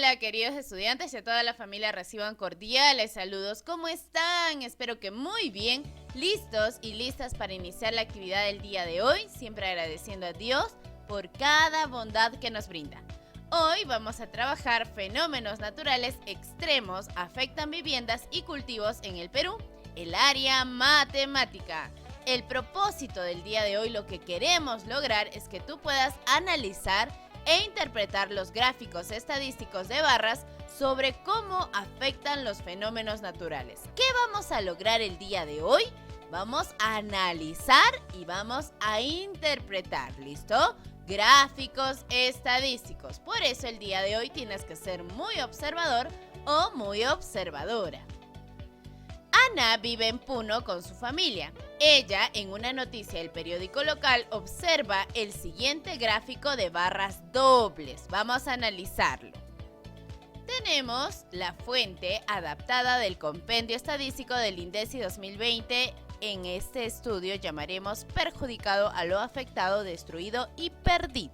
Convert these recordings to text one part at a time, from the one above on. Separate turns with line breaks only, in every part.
Hola, queridos estudiantes y a toda la familia, reciban cordiales saludos. ¿Cómo están? Espero que muy bien, listos y listas para iniciar la actividad del día de hoy, siempre agradeciendo a Dios por cada bondad que nos brinda. Hoy vamos a trabajar fenómenos naturales extremos afectan viviendas y cultivos en el Perú, el área matemática. El propósito del día de hoy, lo que queremos lograr es que tú puedas analizar e interpretar los gráficos estadísticos de barras sobre cómo afectan los fenómenos naturales. ¿Qué vamos a lograr el día de hoy? Vamos a analizar y vamos a interpretar, ¿listo? Gráficos estadísticos. Por eso el día de hoy tienes que ser muy observador o muy observadora. Ana vive en Puno con su familia. Ella, en una noticia del periódico local, observa el siguiente gráfico de barras dobles. Vamos a analizarlo. Tenemos la fuente adaptada del compendio estadístico del INDECI 2020. En este estudio llamaremos perjudicado a lo afectado, destruido y perdido.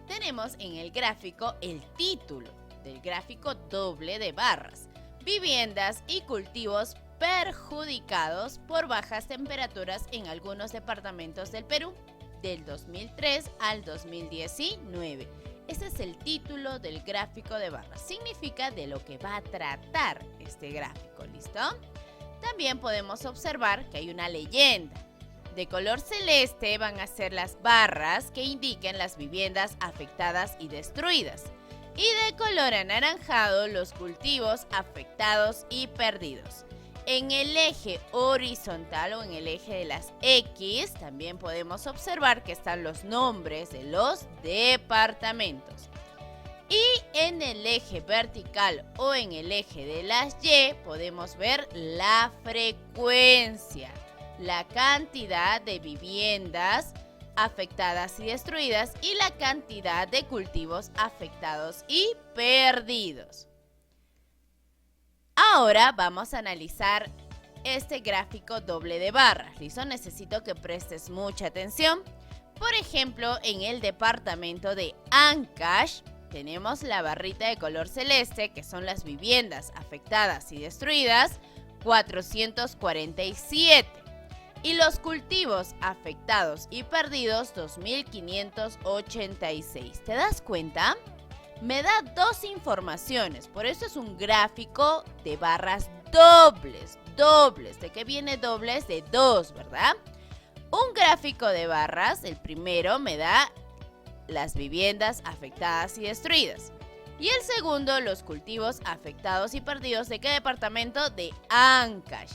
Tenemos en el gráfico el título del gráfico doble de barras. Viviendas y cultivos perjudicados por bajas temperaturas en algunos departamentos del Perú, del 2003 al 2019. Ese es el título del gráfico de barras. Significa de lo que va a tratar este gráfico, ¿listo? También podemos observar que hay una leyenda. De color celeste van a ser las barras que indiquen las viviendas afectadas y destruidas. Y de color anaranjado los cultivos afectados y perdidos. En el eje horizontal o en el eje de las X también podemos observar que están los nombres de los departamentos. Y en el eje vertical o en el eje de las Y podemos ver la frecuencia, la cantidad de viviendas afectadas y destruidas y la cantidad de cultivos afectados y perdidos. Ahora vamos a analizar este gráfico doble de barras. ¿Listo? Necesito que prestes mucha atención. Por ejemplo, en el departamento de Ancash tenemos la barrita de color celeste, que son las viviendas afectadas y destruidas, 447. Y los cultivos afectados y perdidos, 2.586. ¿Te das cuenta? Me da dos informaciones, por eso es un gráfico de barras dobles. ¿De qué viene dobles? De 2, ¿verdad? Un gráfico de barras, el primero me da las viviendas afectadas y destruidas. Y el segundo, los cultivos afectados y perdidos. ¿De qué departamento? De Ancash.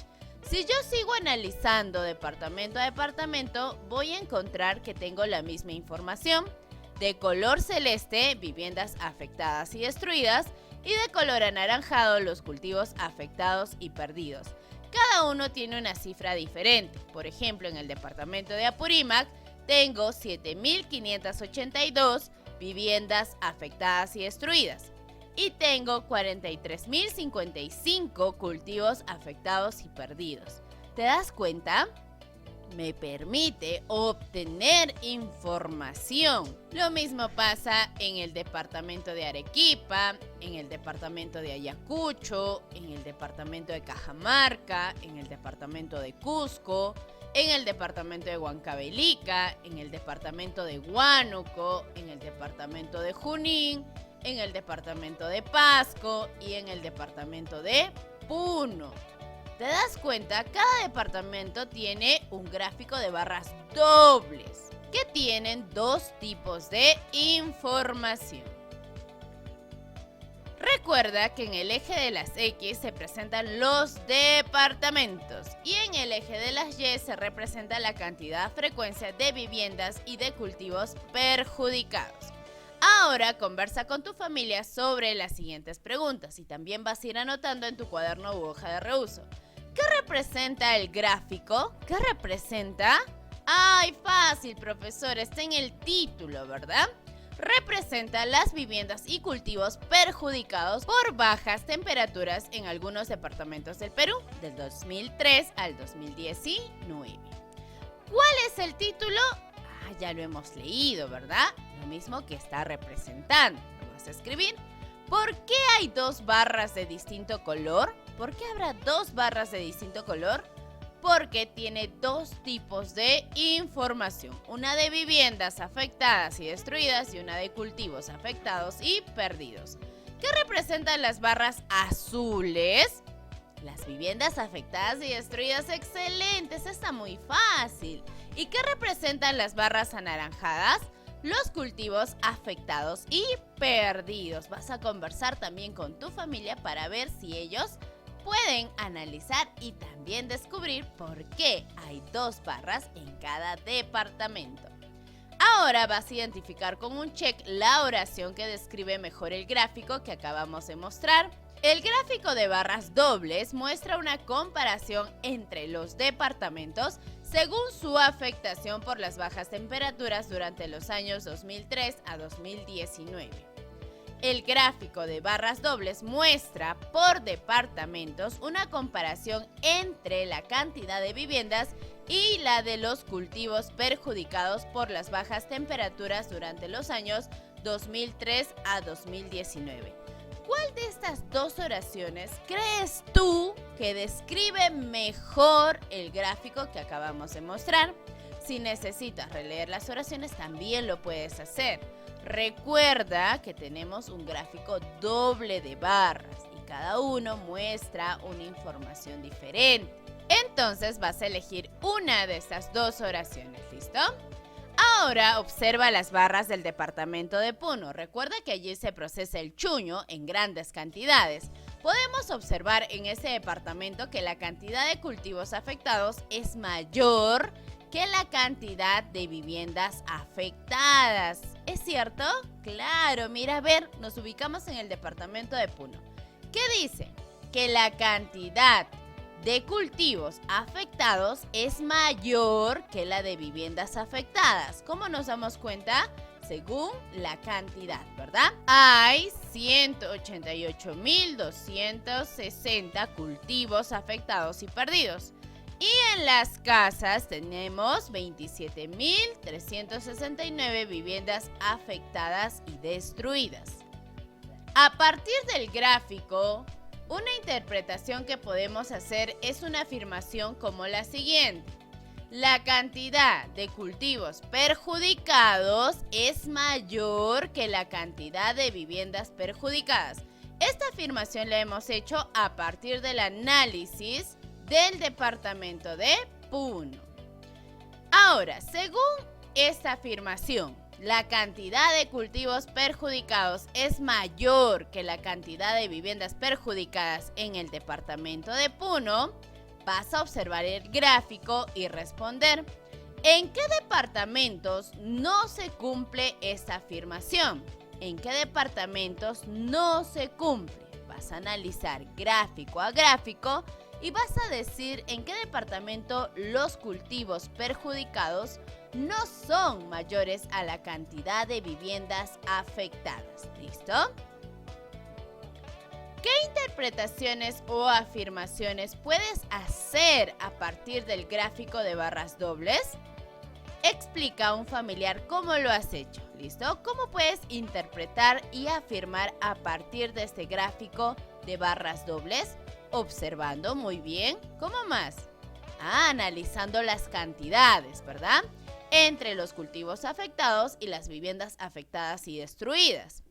Si yo sigo analizando departamento a departamento, voy a encontrar que tengo la misma información. De color celeste, viviendas afectadas y destruidas, y de color anaranjado, los cultivos afectados y perdidos. Cada uno tiene una cifra diferente. Por ejemplo, en el departamento de Apurímac, tengo 7.582 viviendas afectadas y destruidas. Y tengo 43.055 cultivos afectados y perdidos. ¿Te das cuenta? Me permite obtener información. Lo mismo pasa en el departamento de Arequipa, en el departamento de Ayacucho, en el departamento de Cajamarca, en el departamento de Cusco, en el departamento de Huancavelica, en el departamento de Huánuco, en el departamento de Junín, en el departamento de Pasco y en el departamento de Puno. ¿Te das cuenta? Cada departamento tiene un gráfico de barras dobles que tienen dos tipos de información. Recuerda que en el eje de las X se presentan los departamentos y en el eje de las Y se representa la cantidad, frecuencia de viviendas y de cultivos perjudicados. Ahora conversa con tu familia sobre las siguientes preguntas y también vas a ir anotando en tu cuaderno u hoja de reuso. ¿Qué representa el gráfico? ¿Qué representa? ¡Ay, fácil, profesor! Está en el título, ¿verdad? Representa las viviendas y cultivos perjudicados por bajas temperaturas en algunos departamentos del Perú, del 2003 al 2019. ¿Cuál es el título? Ya lo hemos leído, ¿verdad? Lo mismo que está representando. Lo vas a escribir. ¿Por qué hay dos barras de distinto color? ¿Por qué habrá dos barras de distinto color? Porque tiene dos tipos de información, una de viviendas afectadas y destruidas y una de cultivos afectados y perdidos. ¿Qué representan las barras azules? Las viviendas afectadas y destruidas. Excelentes, está muy fácil. ¿Y qué representan las barras anaranjadas? Los cultivos afectados y perdidos. Vas a conversar también con tu familia para ver si ellos pueden analizar y también descubrir por qué hay dos barras en cada departamento. Ahora vas a identificar con un check la oración que describe mejor el gráfico que acabamos de mostrar. El gráfico de barras dobles muestra una comparación entre los departamentos según su afectación por las bajas temperaturas durante los años 2003 a 2019. El gráfico de barras dobles muestra por departamentos una comparación entre la cantidad de viviendas y la de los cultivos perjudicados por las bajas temperaturas durante los años 2003 a 2019. ¿Cuál de estas dos oraciones crees tú que describe mejor el gráfico que acabamos de mostrar? Si necesitas releer las oraciones, también lo puedes hacer. Recuerda que tenemos un gráfico doble de barras y cada uno muestra una información diferente. Entonces vas a elegir una de estas dos oraciones, ¿listo? Ahora observa las barras del departamento de Puno. Recuerda que allí se procesa el chuño en grandes cantidades. Podemos observar en ese departamento que la cantidad de cultivos afectados es mayor que la cantidad de viviendas afectadas. ¿Es cierto? Claro, mira, a ver, nos ubicamos en el departamento de Puno. ¿Qué dice? Que la cantidad de cultivos afectados es mayor que la de viviendas afectadas. ¿Cómo nos damos cuenta? Según la cantidad, ¿verdad? Hay 188.260 cultivos afectados y perdidos. Y en las casas tenemos 27.369 viviendas afectadas y destruidas. A partir del gráfico, una interpretación que podemos hacer es una afirmación como la siguiente. La cantidad de cultivos perjudicados es mayor que la cantidad de viviendas perjudicadas. Esta afirmación la hemos hecho a partir del análisis del departamento de Puno. Ahora, según esta afirmación, la cantidad de cultivos perjudicados es mayor que la cantidad de viviendas perjudicadas en el departamento de Puno. Vas a observar el gráfico y responder. ¿En qué departamentos no se cumple esta afirmación? ¿En qué departamentos no se cumple? Vas a analizar gráfico a gráfico y vas a decir en qué departamento los cultivos perjudicados no son mayores a la cantidad de viviendas afectadas. ¿Listo? ¿Qué interpretaciones o afirmaciones puedes hacer a partir del gráfico de barras dobles? Explica a un familiar cómo lo has hecho. ¿Listo? ¿Cómo puedes interpretar y afirmar a partir de este gráfico de barras dobles? Observando muy bien. ¿Cómo más? Analizando las cantidades, ¿verdad? Entre los cultivos afectados y las viviendas afectadas y destruidas.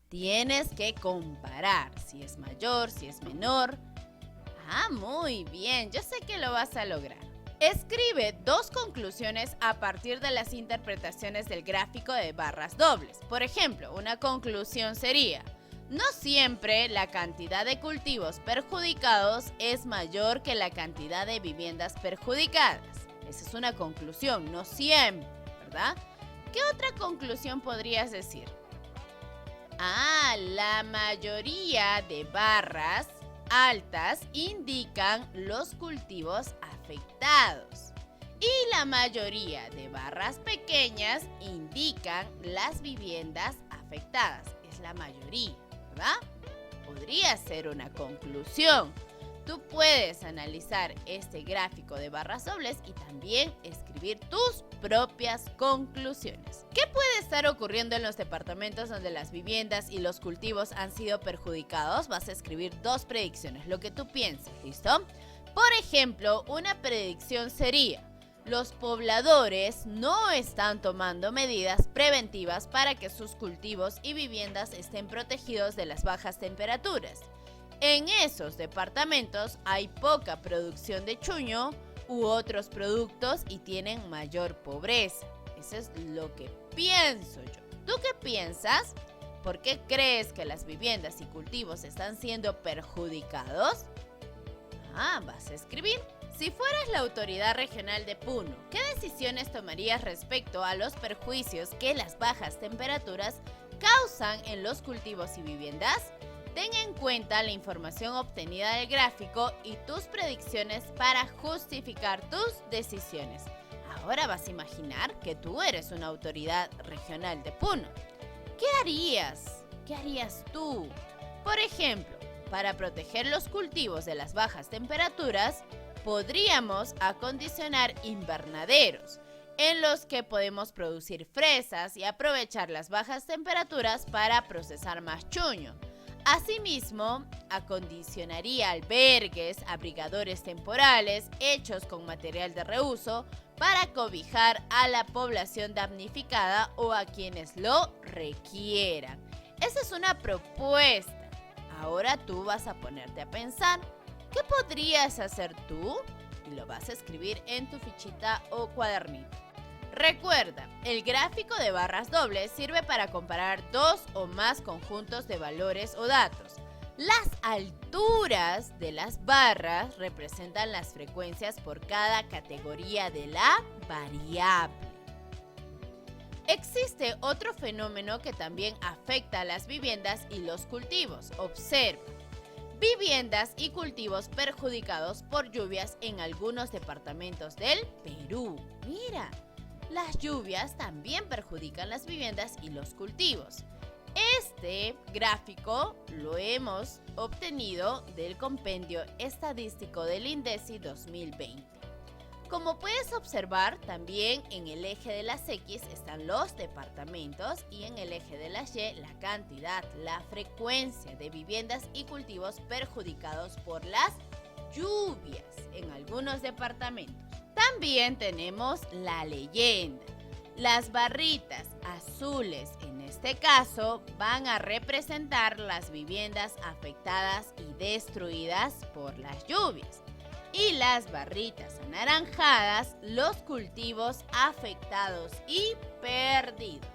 Tienes que comparar si es mayor, si es menor. Muy bien. Yo sé que lo vas a lograr. Escribe dos conclusiones a partir de las interpretaciones del gráfico de barras dobles. Por ejemplo, una conclusión sería: no siempre la cantidad de cultivos perjudicados es mayor que la cantidad de viviendas perjudicadas. Esa es una conclusión, no siempre, ¿verdad? ¿Qué otra conclusión podrías decir? La mayoría de barras altas indican los cultivos afectados y la mayoría de barras pequeñas indican las viviendas afectadas. Es la mayoría, ¿verdad? Podría ser una conclusión. Tú puedes analizar este gráfico de barras dobles y también escribir tus propias conclusiones. ¿Qué puede estar ocurriendo en los departamentos donde las viviendas y los cultivos han sido perjudicados? Vas a escribir 2 predicciones, lo que tú pienses, ¿listo? Por ejemplo, una predicción sería: los pobladores no están tomando medidas preventivas para que sus cultivos y viviendas estén protegidos de las bajas temperaturas. En esos departamentos hay poca producción de chuño u otros productos y tienen mayor pobreza. Eso es lo que pienso yo. ¿Tú qué piensas? ¿Por qué crees que las viviendas y cultivos están siendo perjudicados? Vas a escribir. Si fueras la autoridad regional de Puno, ¿qué decisiones tomarías respecto a los perjuicios que las bajas temperaturas causan en los cultivos y viviendas? Ten en cuenta la información obtenida del gráfico y tus predicciones para justificar tus decisiones. Ahora vas a imaginar que tú eres una autoridad regional de Puno. ¿Qué harías? ¿Qué harías tú? Por ejemplo, para proteger los cultivos de las bajas temperaturas, podríamos acondicionar invernaderos en los que podemos producir fresas y aprovechar las bajas temperaturas para procesar más chuño. Asimismo, acondicionaría albergues, abrigadores temporales hechos con material de reuso para cobijar a la población damnificada o a quienes lo requieran. Esa es una propuesta. Ahora tú vas a ponerte a pensar, ¿qué podrías hacer tú? Y lo vas a escribir en tu fichita o cuadernito. Recuerda, el gráfico de barras dobles sirve para comparar 2 o más conjuntos de valores o datos. Las alturas de las barras representan las frecuencias por cada categoría de la variable. Existe otro fenómeno que también afecta a las viviendas y los cultivos. Observa. Viviendas y cultivos perjudicados por lluvias en algunos departamentos del Perú. Mira. Las lluvias también perjudican las viviendas y los cultivos. Este gráfico lo hemos obtenido del Compendio Estadístico del INDECI 2020. Como puedes observar, también en el eje de las X están los departamentos y en el eje de las Y la cantidad, la frecuencia de viviendas y cultivos perjudicados por las lluvias en algunos departamentos. También tenemos la leyenda. Las barritas azules, en este caso, van a representar las viviendas afectadas y destruidas por las lluvias. Y las barritas anaranjadas, los cultivos afectados y perdidos.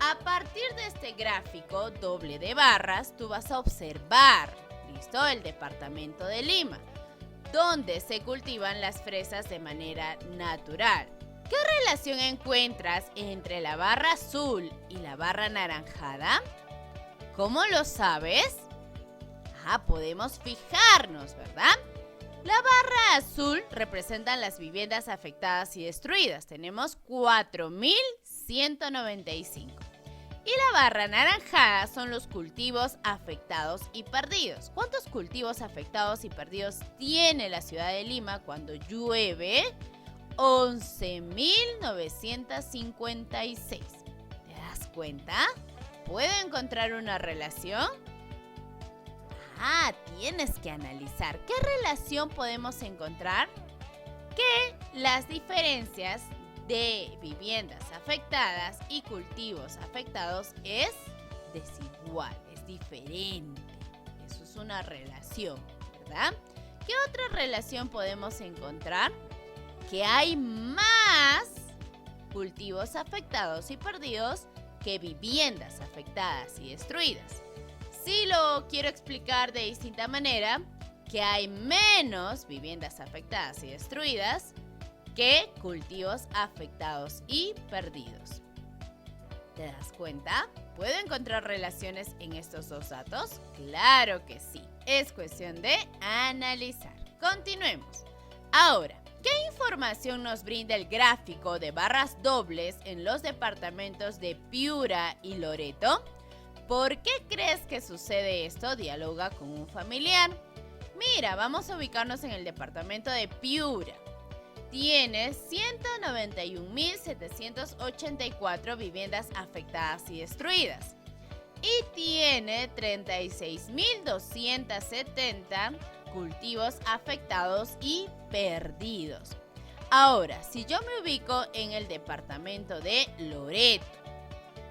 A partir de este gráfico doble de barras, tú vas a observar, ¿listo?, el departamento de Lima, donde se cultivan las fresas de manera natural. ¿Qué relación encuentras entre la barra azul y la barra anaranjada? ¿Cómo lo sabes? Podemos fijarnos, ¿verdad? La barra azul representa las viviendas afectadas y destruidas. Tenemos 4.195. Y la barra anaranjada son los cultivos afectados y perdidos. ¿Cuántos cultivos afectados y perdidos tiene la ciudad de Lima cuando llueve? 11.956. ¿Te das cuenta? ¿Puedo encontrar una relación? Tienes que analizar. ¿Qué relación podemos encontrar? Que las diferencias de viviendas afectadas y cultivos afectados es desigual, es diferente. Eso es una relación, ¿verdad? ¿Qué otra relación podemos encontrar? Que hay más cultivos afectados y perdidos que viviendas afectadas y destruidas. Si lo quiero explicar de distinta manera, que hay menos viviendas afectadas y destruidas que cultivos afectados y perdidos. ¿Te das cuenta? ¿Puedo encontrar relaciones en estos dos datos? Claro que sí. Es cuestión de analizar. Continuemos. Ahora, ¿qué información nos brinda el gráfico de barras dobles en los departamentos de Piura y Loreto? ¿Por qué crees que sucede esto? Dialoga con un familiar. Mira, vamos a ubicarnos en el departamento de Piura. Tiene 191.784 viviendas afectadas y destruidas. Y tiene 36.270 cultivos afectados y perdidos. Ahora, si yo me ubico en el departamento de Loreto.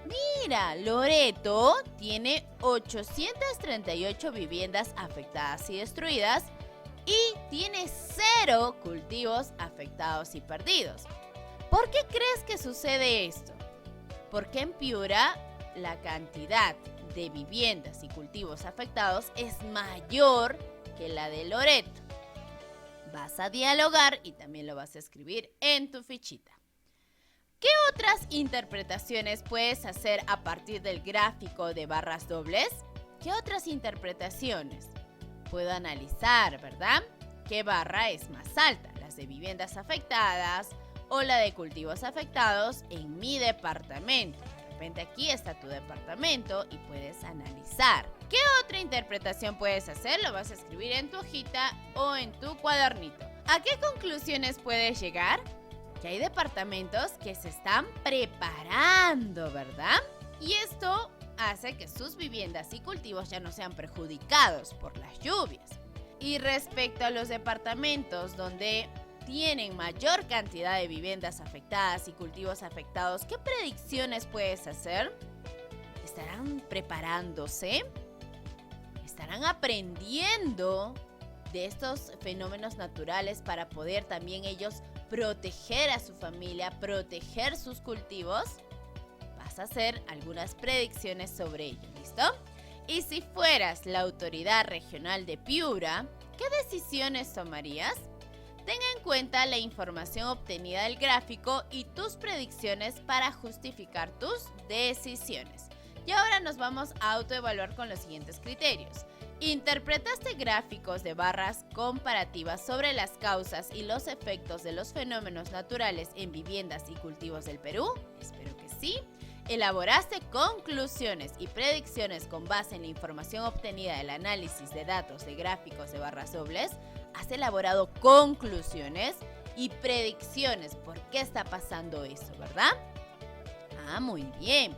Mira, Loreto tiene 838 viviendas afectadas y destruidas y tiene 0 cultivos afectados y perdidos. ¿Por qué crees que sucede esto? Porque en Piura la cantidad de viviendas y cultivos afectados es mayor que la de Loreto. Vas a dialogar y también lo vas a escribir en tu fichita. ¿Qué otras interpretaciones puedes hacer a partir del gráfico de barras dobles? ¿Qué otras interpretaciones? Puedo analizar, ¿verdad? ¿Qué barra es más alta? ¿Las de viviendas afectadas o la de cultivos afectados en mi departamento? De repente aquí está tu departamento y puedes analizar. ¿Qué otra interpretación puedes hacer? Lo vas a escribir en tu hojita o en tu cuadernito. ¿A qué conclusiones puedes llegar? Que hay departamentos que se están preparando, ¿verdad? Y esto hace que sus viviendas y cultivos ya no sean perjudicados por las lluvias. Y respecto a los departamentos donde tienen mayor cantidad de viviendas afectadas y cultivos afectados, ¿qué predicciones puedes hacer? ¿Estarán preparándose? ¿Estarán aprendiendo de estos fenómenos naturales para poder también ellos proteger a su familia, proteger sus cultivos? Vas a hacer algunas predicciones sobre ello, ¿listo? Y si fueras la autoridad regional de Piura, ¿qué decisiones tomarías? Ten en cuenta la información obtenida del gráfico y tus predicciones para justificar tus decisiones. Y ahora nos vamos a autoevaluar con los siguientes criterios. ¿Interpretaste gráficos de barras comparativas sobre las causas y los efectos de los fenómenos naturales en viviendas y cultivos del Perú? Espero que sí. ¿Elaboraste conclusiones y predicciones con base en la información obtenida del análisis de datos de gráficos de barras dobles? ¿Has elaborado conclusiones y predicciones por qué está pasando eso, verdad? Muy bien.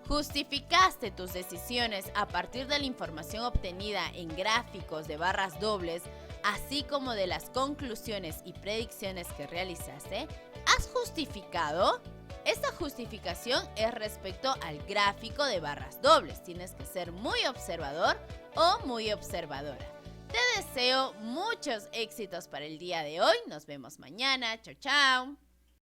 ¿Justificaste tus decisiones a partir de la información obtenida en gráficos de barras dobles, así como de las conclusiones y predicciones que realizaste? ¿Has justificado? Esta justificación es respecto al gráfico de barras dobles. Tienes que ser muy observador o muy observadora. Te deseo muchos éxitos para el día de hoy. Nos vemos mañana. Chao, chao.